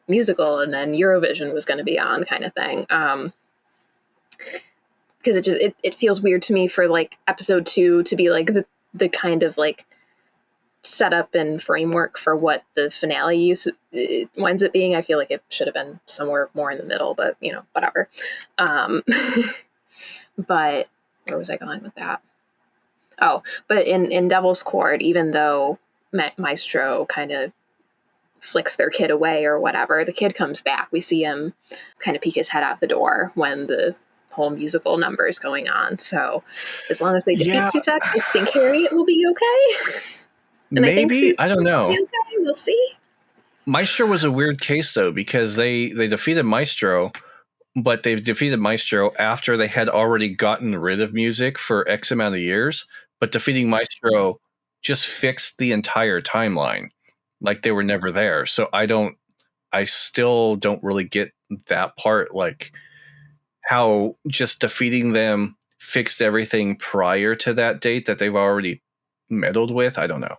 musical, and then Eurovision was going to be on, kind of thing. Because it feels weird to me for like episode 2 to be like the kind of like setup and framework for what the finale winds up being. I feel like it should have been somewhere more in the middle, but whatever. But where was I going with that? Oh, but in Devil's Cord, even though Maestro kind of flicks their kid away or whatever, the kid comes back. We see him kind of peek his head out the door when the whole musical number is going on. So as long as they defeat Sutek, I think Harriet will be okay. And maybe, I don't know. Okay, we'll see. Maestro was a weird case though, because they defeated Maestro, but they've defeated Maestro after they had already gotten rid of music for X amount of years. But defeating Maestro just fixed the entire timeline. Like they were never there. So I still don't really get that part. Like how just defeating them fixed everything prior to that date that they've already meddled with. I don't know.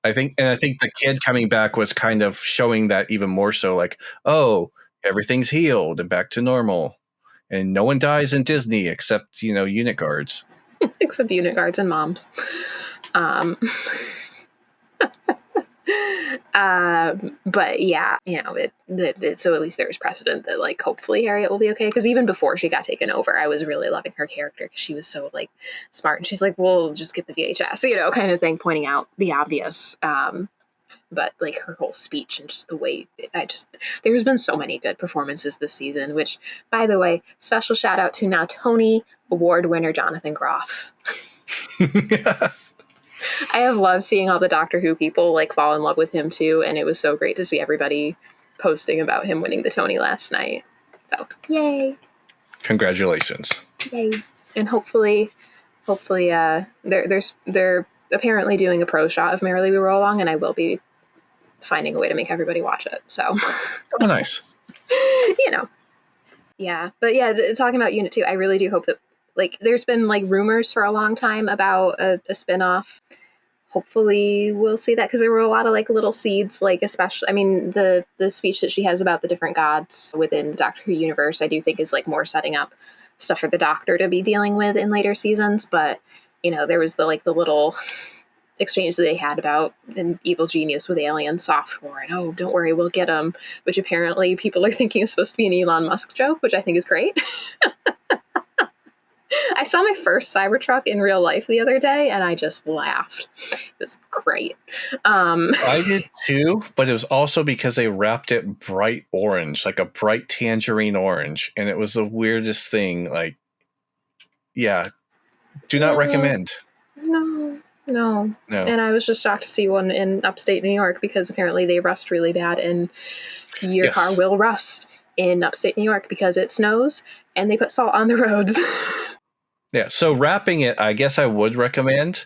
I think the kid coming back was kind of showing that even more so, like, oh, everything's healed and back to normal. And no one dies in Disney except, unit guards. Except unit guards and moms. But yeah, so at least there's precedent that like hopefully Harriet will be okay, because even before she got taken over, I was really loving her character because she was so like smart, and she's like, we'll just get the VHS, kind of thing, pointing out the obvious. But like her whole speech and just the way there's been so many good performances this season, which, by the way, special shout out to now Tony Award winner Jonathan Groff. I have loved seeing all the Doctor Who people like fall in love with him too, and it was so great to see everybody posting about him winning the Tony last night. So yay! Congratulations! Yay! And hopefully, they're apparently doing a pro shot of Merrily We Roll Along, and I will be finding a way to make everybody watch it. So oh, nice. Yeah, but yeah, talking about Unit 2, I really do hope that. Like, there's been like rumors for a long time about a spinoff. Hopefully we'll see that, because there were a lot of like little seeds, like especially, I mean, the speech that she has about the different gods within the Doctor Who universe, I do think is like more setting up stuff for the Doctor to be dealing with in later seasons. But, there was the little exchange that they had about an evil genius with alien software, and oh, don't worry, we'll get him, which apparently people are thinking is supposed to be an Elon Musk joke, which I think is great. I saw my first Cybertruck in real life the other day, and I just laughed. It was great. I did too, but it was also because they wrapped it bright orange, like a bright tangerine orange, and it was the weirdest thing. Like, yeah, do not recommend. No. And I was just shocked to see one in upstate New York, because apparently they rust really bad, and your car will rust in upstate New York because it snows and they put salt on the roads. Yeah, so wrapping it, I guess I would recommend,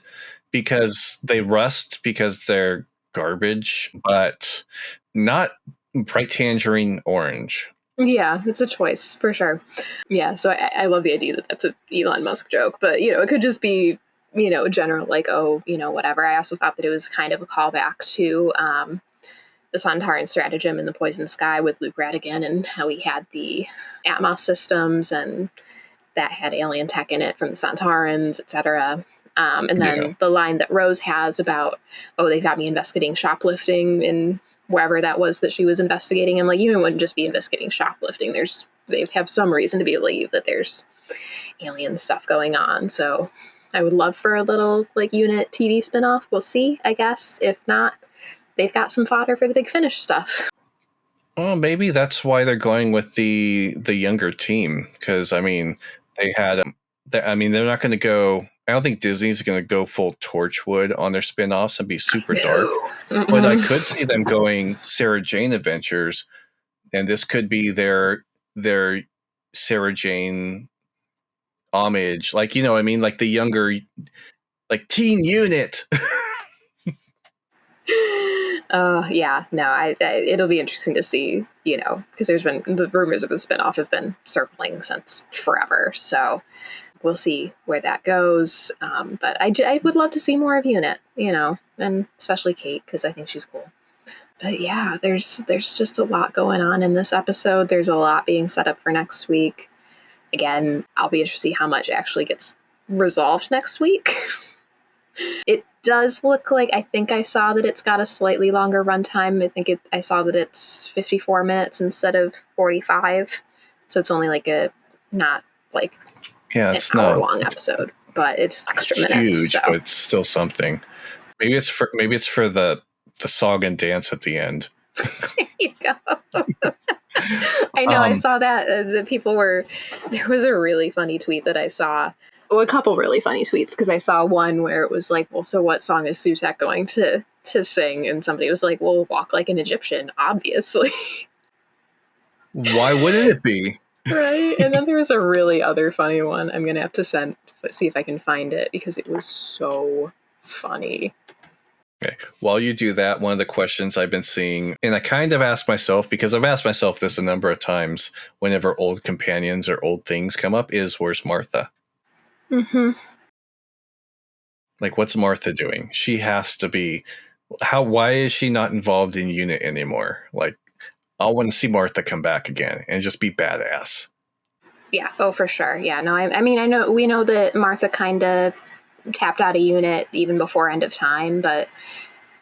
because they rust because they're garbage, but not bright tangerine orange. Yeah, it's a choice for sure. Yeah, so I love the idea that that's an Elon Musk joke, but it could just be general, like, oh, whatever. I also thought that it was kind of a callback to the Sontaran stratagem in The Poison Sky with Luke Radigan, and how he had the Atmos systems and that had alien tech in it from the Sontarans, etc. And then the line that Rose has about, oh, they got me investigating shoplifting in wherever that was that she was investigating. And like, you wouldn't just be investigating shoplifting. They have some reason to believe that there's alien stuff going on. So I would love for a little like Unit TV spinoff. We'll see, I guess. If not, they've got some fodder for the Big Finish stuff. Well, maybe that's why they're going with the younger team, because I mean, they had. I mean, they're not going to go. I don't think Disney's going to go full Torchwood on their spinoffs and be super dark. But I could see them going Sarah Jane Adventures, and this could be their Sarah Jane homage. Like, you know what I mean? Like the younger, like teen unit. Yeah, no, it'll be interesting to see, you know, because there's been the rumors of the spinoff have been circling since forever. So we'll see where that goes. But I would love to see more of Unit, you know, and especially Kate, because I think she's cool. But yeah, there's just a lot going on in this episode. There's a lot being set up for next week. Again, I'll be interested to see how much actually gets resolved next week. It does look like, I think I saw that it's got a slightly longer runtime. I saw that it's 54 minutes instead of 45. So it's only like not like an hour long episode, but it's extra minutes. Huge, so. But it's still something. Maybe it's for the song and dance at the end. There you go. I know, I saw that there was a really funny tweet that I saw. Well, a couple really funny tweets, because I saw one where it was like, well, so what song is Sutek going to sing? And somebody was like, well, Walk Like an Egyptian, obviously. Why wouldn't it be? Right? And then there was a really other funny one. I'm going to have to see if I can find it, because it was so funny. Okay. While you do that, one of the questions I've been seeing, and I kind of asked myself, because I've asked myself this a number of times whenever old companions or old things come up, is where's Martha? Mm-hmm. Like, what's Martha doing? She has to be. Why is she not involved in Unit anymore? Like, I want to see Martha come back again and just be badass. Yeah. Oh, for sure. Yeah. No, I mean, we know that Martha kind of tapped out of Unit even before End of Time, but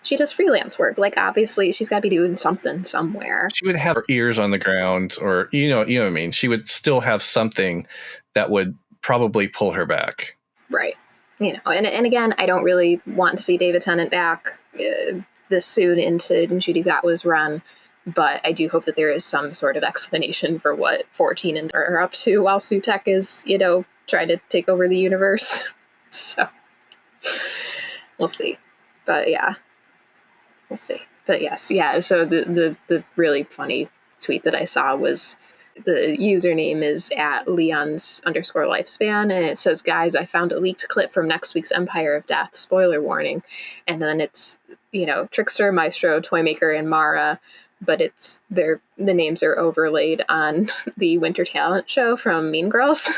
she does freelance work. Like, obviously, she's got to be doing something somewhere. She would have her ears on the ground, or you know what I mean. She would still have something that would probably pull her back. Right. You know, and again, I don't really want to see David Tennant back this soon into Ncuti Gatwa's run, but I do hope that there is some sort of explanation for what 14 and are up to while Sutek is, you know, trying to take over the universe. So we'll see. But yeah, we'll see. But yes, yeah. So the really funny tweet that I saw was, the username is @Leon's_lifespan, and it says, guys, I found a leaked clip from next week's Empire of Death, spoiler warning. And then it's, you know, Trickster, Maestro, Toymaker, and Mara, but the names are overlaid on the Winter Talent show from Mean Girls.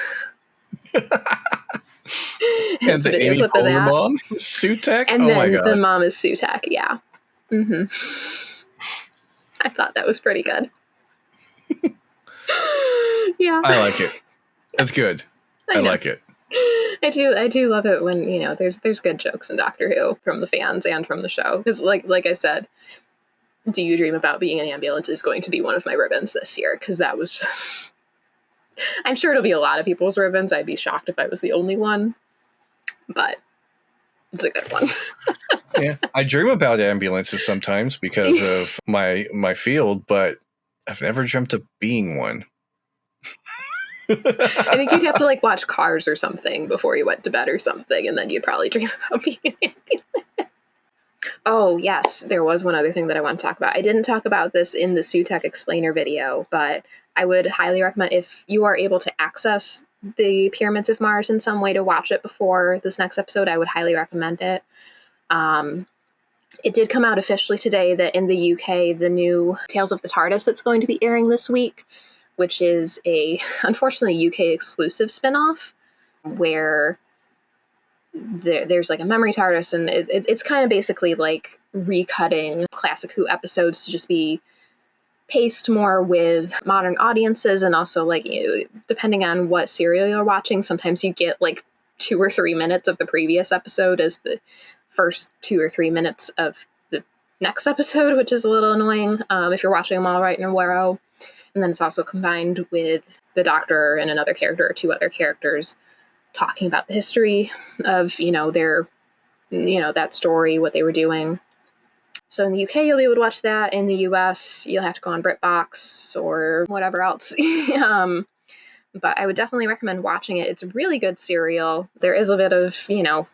And the Amy Poehler mom, Sutek? And oh then my God. The mom is Sutek, yeah. Mm-hmm. I thought that was pretty good. Yeah. I like it. It's good. I like it. I do love it when, you know, there's good jokes in Doctor Who from the fans and from the show. Because like I said, Do You Dream About Being an Ambulance is going to be one of my ribbons this year, because that was just... I'm sure it'll be a lot of people's ribbons. I'd be shocked if I was the only one. But it's a good one. Yeah, I dream about ambulances sometimes because of my field, but I've never dreamt of being one. I think you'd have to like watch Cars or something before you went to bed or something, and then you'd probably dream about being an ambulance. Oh, yes, there was one other thing that I want to talk about. I didn't talk about this in the Sutek explainer video, but I would highly recommend, if you are able to access the Pyramids of Mars in some way to watch it before this next episode, I would highly recommend it. It did come out officially today that in the UK, the new Tales of the TARDIS that's going to be airing this week, which is a, unfortunately, UK exclusive spinoff, where there's like a memory TARDIS, and it's kind of basically like recutting classic Who episodes to just be paced more with modern audiences, and also, like, you know, depending on what serial you're watching, sometimes you get like 2 or 3 minutes of the previous episode as the first 2 or 3 minutes of the next episode, which is a little annoying if you're watching them all right in a row. And then it's also combined with the Doctor and another character or 2 other characters talking about the history of, you know, their, you know, that story, what they were doing. So in the UK, you'll be able to watch that. In the US, you'll have to go on BritBox or whatever else. But I would definitely recommend watching it. It's a really good serial. There is a bit of, you know,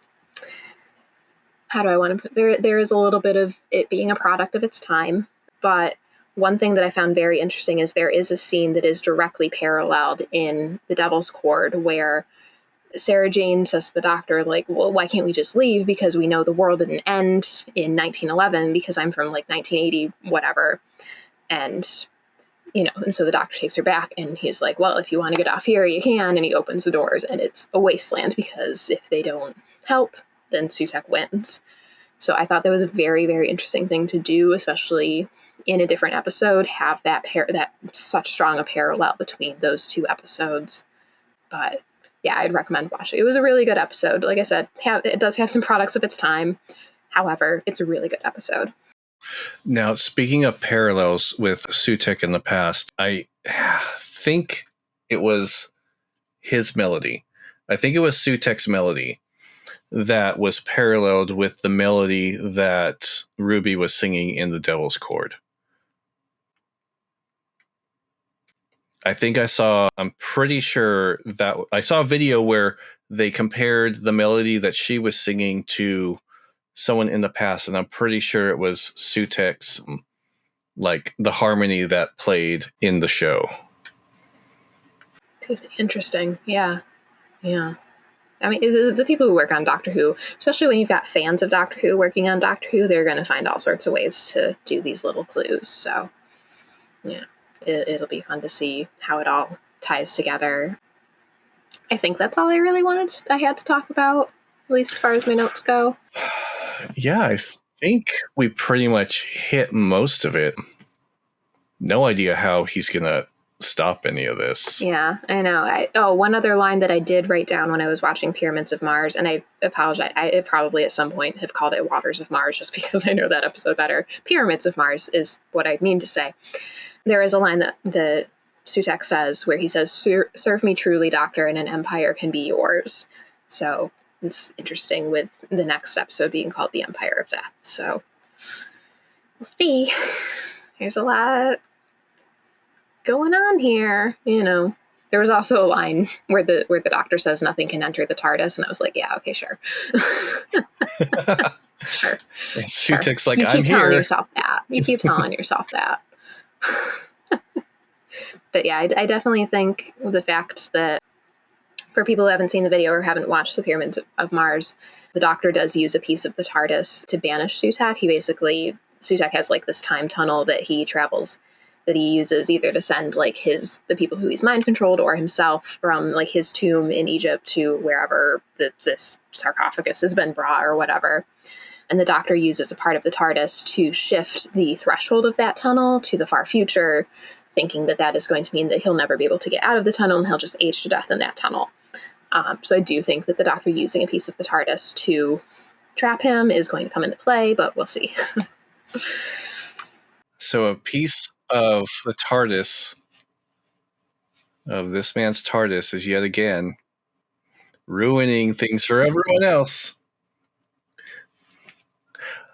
how do I want to put there is a little bit of it being a product of its time. But one thing that I found very interesting is there is a scene that is directly paralleled in The Devil's Cord, where Sarah Jane says to the doctor, like, well, why can't we just leave? Because we know the world didn't end in 1911 because I'm from like 1980, whatever. And, and so the doctor takes her back and he's like, well, if you want to get off here, you can. And he opens the doors and it's a wasteland because if they don't help, then Sutekh wins. So I thought that was a very, very interesting thing to do, especially in a different episode, have that such strong a parallel between those two episodes. But yeah, I'd recommend watching. It was a really good episode. Like I said, it does have some products of its time. However, it's a really good episode. Now, speaking of parallels with Sutekh in the past, I think it was his melody. I think it was Sutech's melody that was paralleled with the melody that Ruby was singing in the Devil's Chord. I'm pretty sure that I saw a video where they compared the melody that she was singing to someone in the past, and I'm pretty sure it was Sutech's, like the harmony that played in the show. Interesting. Yeah. I mean, the people who work on Doctor Who, especially when you've got fans of Doctor Who working on Doctor Who, they're going to find all sorts of ways to do these little clues. So, yeah, it'll be fun to see how it all ties together. I think that's all I had to talk about, at least as far as my notes go. Yeah, I think we pretty much hit most of it. No idea how he's going to stop any of this. Yeah, I know. One other line that I did write down when I was watching Pyramids of Mars, and I apologize, I probably at some point have called it Waters of Mars just because I know that episode better. Pyramids of Mars is what I mean to say. There is a line that the Sutekh says where he says, serve me truly, doctor, and an empire can be yours. So it's interesting with the next episode being called The Empire of Death. So we'll see. There's a lot going on here. There was also a line where the doctor says nothing can enter the TARDIS, and I was like, yeah, okay, sure. Sure. And Sutech's like, you I'm keep telling here. yourself that. You keep telling yourself that. But yeah, I definitely think the fact that for people who haven't seen the video or haven't watched the Pyramids of Mars, the doctor does use a piece of the TARDIS to banish Sutekh. Sutekh has like this time tunnel that he travels, that he uses either to send like the people who he's mind controlled or himself from like his tomb in Egypt to wherever this sarcophagus has been brought or whatever. And the doctor uses a part of the TARDIS to shift the threshold of that tunnel to the far future, thinking that is going to mean that he'll never be able to get out of the tunnel and he'll just age to death in that tunnel. So I do think that the doctor using a piece of the TARDIS to trap him is going to come into play, but we'll see. So a piece of the TARDIS, of this man's TARDIS, is yet again ruining things for everyone else.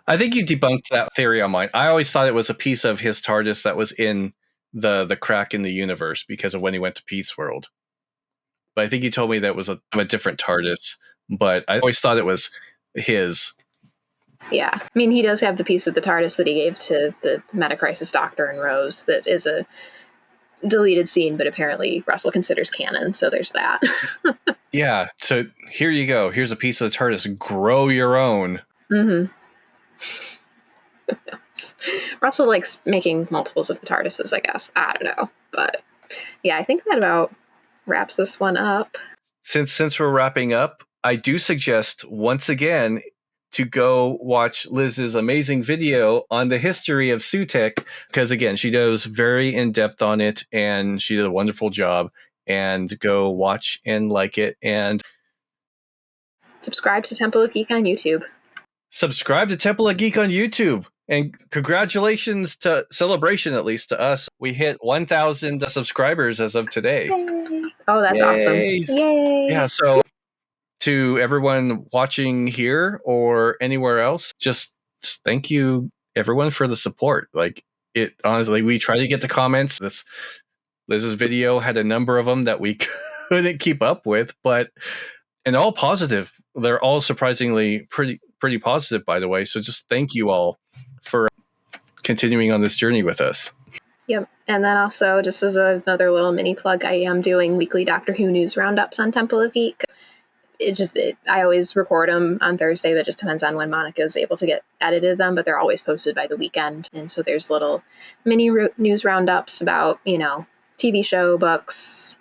I think you debunked that theory on mine. I always thought it was a piece of his TARDIS that was in the crack in the universe because of when he went to Pete's World. But I think you told me that was a different TARDIS, but I always thought it was his. Yeah. I mean, he does have the piece of the TARDIS that he gave to the Metacrisis Doctor and Rose that is a deleted scene, but apparently Russell considers canon, so there's that. Yeah, so here you go. Here's a piece of the TARDIS. Grow your own. Mm-hmm. Russell likes making multiples of the TARDISes, I guess. I don't know. But yeah, I think that about wraps this one up. Since we're wrapping up, I do suggest once again to go watch Liz's amazing video on the history of Sutekh, because again, she does very in-depth on it and she did a wonderful job. And go watch and like it, and subscribe to Temple of Geek on YouTube. Subscribe to Temple of Geek on YouTube. And congratulations to Celebration, at least to us. We hit 1,000 subscribers as of today. Yay. Oh, that's awesome. Yay. Yeah, so to everyone watching here or anywhere else, just thank you, everyone, for the support. Like, it honestly, we try to get the comments. Liz's video had a number of them that we couldn't keep up with, and all positive. They're all surprisingly pretty positive, by the way. So just thank you all for continuing on this journey with us. Yep. And then also, just as another little mini plug, I am doing weekly Doctor Who news roundups on Temple of Geek. I always record them on Thursday, but it just depends on when Monica is able to get edited them, but they're always posted by the weekend. And so there's little mini news roundups about, TV show, books,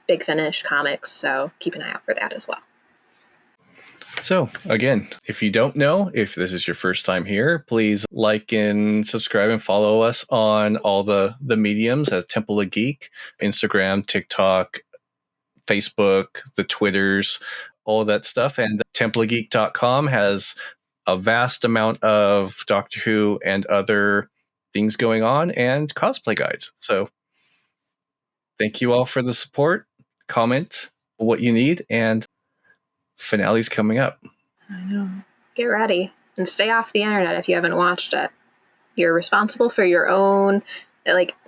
Big Finish, comics. So keep an eye out for that as well. So again, if you don't know, if this is your first time here, please like and subscribe and follow us on all the mediums at Temple of Geek, Instagram, TikTok, Facebook, the Twitters, all that stuff. And templeofgeek.com has a vast amount of Doctor Who and other things going on and cosplay guides. So thank you all for the support. Comment what you need, and finale's coming up. I know. Get ready and stay off the internet if you haven't watched it. You're responsible for your own,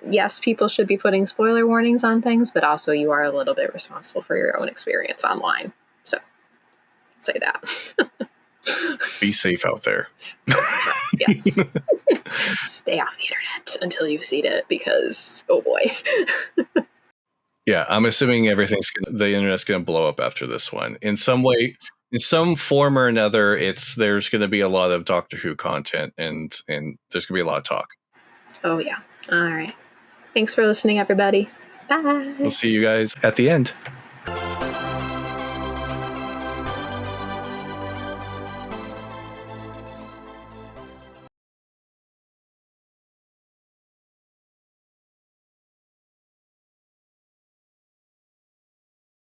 yes, people should be putting spoiler warnings on things, but also you are a little bit responsible for your own experience online. So, say that. Be safe out there. Yes. Stay off the internet until you've seen it, because, oh boy. Yeah, I'm assuming the internet's going to blow up after this one. In some way, in some form or another, there's going to be a lot of Doctor Who content, and there's going to be a lot of talk. Oh, yeah. All right. Thanks for listening, everybody. Bye. We'll see you guys at the end.